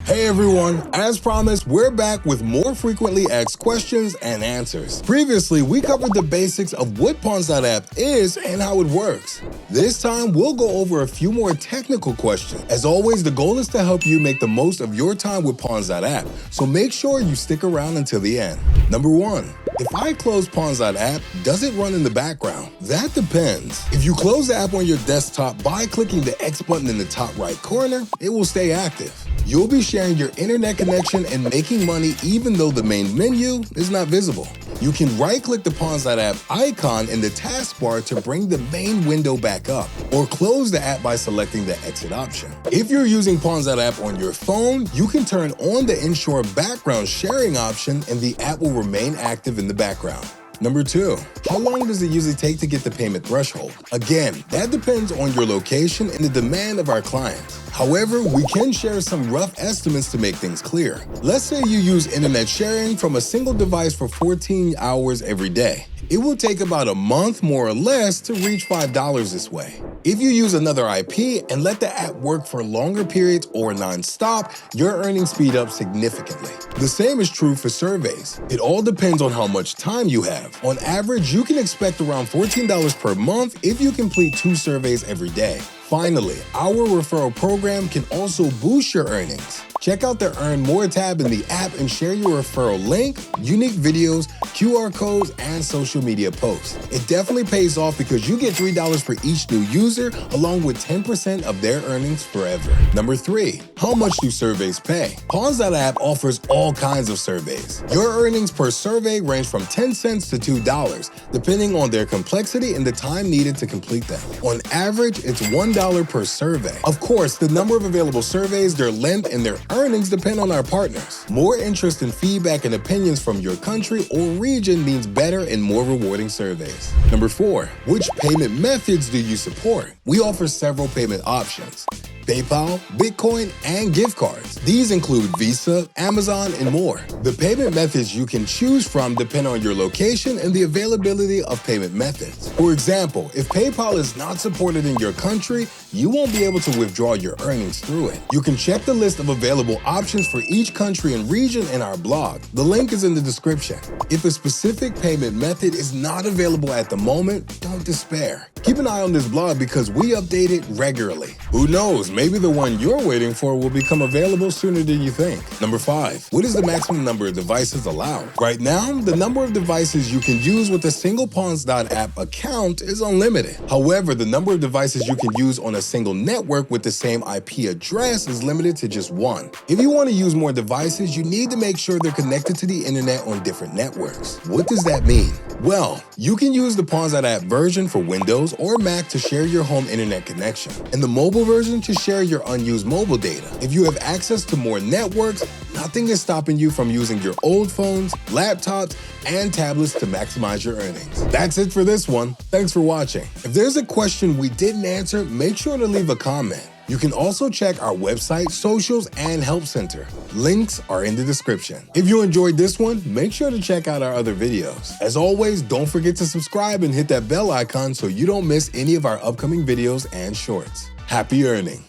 Hey everyone, as promised, we're back with more frequently asked questions and answers. Previously, we covered the basics of what Pawns.app is and how it works. This time, we'll go over a few more technical questions. As always, the goal is to help you make the most of your time with Pawns.app, so make sure you stick around until the end. Number 1. If I close Pawns.app, does it run in the background? That depends. If you close the app on your desktop by clicking the X button in the top right corner, it will stay active. You'll be sharing your internet connection and making money even though the main menu is not visible. You can right-click the Pawns.app icon in the taskbar to bring the main window back up, or close the app by selecting the exit option. If you're using Pawns.app on your phone, you can turn on the ensure background sharing option and the app will remain active in the background. Number 2, how long does it usually take to get the payment threshold? Again, that depends on your location and the demand of our clients. However, we can share some rough estimates to make things clear. Let's say you use internet sharing from a single device for 14 hours every day. It will take about a month, more or less, to reach $5 this way. If you use another IP and let the app work for longer periods or non-stop, your earnings speed up significantly. The same is true for surveys. It all depends on how much time you have. On average, you can expect around $14 per month if you complete 2 surveys every day. Finally, our referral program can also boost your earnings. Check out the Earn More tab in the app and share your referral link, unique videos, QR codes, and social media posts. It definitely pays off because you get $3 for each new user, along with 10% of their earnings forever. Number 3, how much do surveys pay? Pawns.app offers all kinds of surveys. Your earnings per survey range from 10 cents to $2, depending on their complexity and the time needed to complete them. On average, it's $1 per survey. Of course, the number of available surveys, their length, and their earnings depend on our partners. More interest and feedback and opinions from your country or region means better and more rewarding surveys. Number 4, which payment methods do you support? We offer several payment options: PayPal, Bitcoin, and gift cards. These include Visa, Amazon, and more. The payment methods you can choose from depend on your location and the availability of payment methods. For example, if PayPal is not supported in your country, you won't be able to withdraw your earnings through it. You can check the list of available options for each country and region in our blog. The link is in the description. If a specific payment method is not available at the moment, don't despair. Keep an eye on this blog because we update it regularly. Who knows, maybe the one you're waiting for will become available sooner than you think. Number 5, what is the maximum number of devices allowed? Right now, the number of devices you can use with a single Pawns.app account is unlimited. However, the number of devices you can use on a single network with the same IP address is limited to just 1. If you want to use more devices, you need to make sure they're connected to the internet on different networks. What does that mean? Well, you can use the Pawns.app version for Windows or Mac to share your home internet connection, and the mobile version to share your unused mobile data. If you have access to more networks, nothing is stopping you from using your old phones, laptops, and tablets to maximize your earnings. That's it for this one. Thanks for watching. If there's a question we didn't answer, make sure to leave a comment. You can also check our website, socials, and help center. Links are in the description. If you enjoyed this one, make sure to check out our other videos. As always, don't forget to subscribe and hit that bell icon so you don't miss any of our upcoming videos and shorts. Happy earning!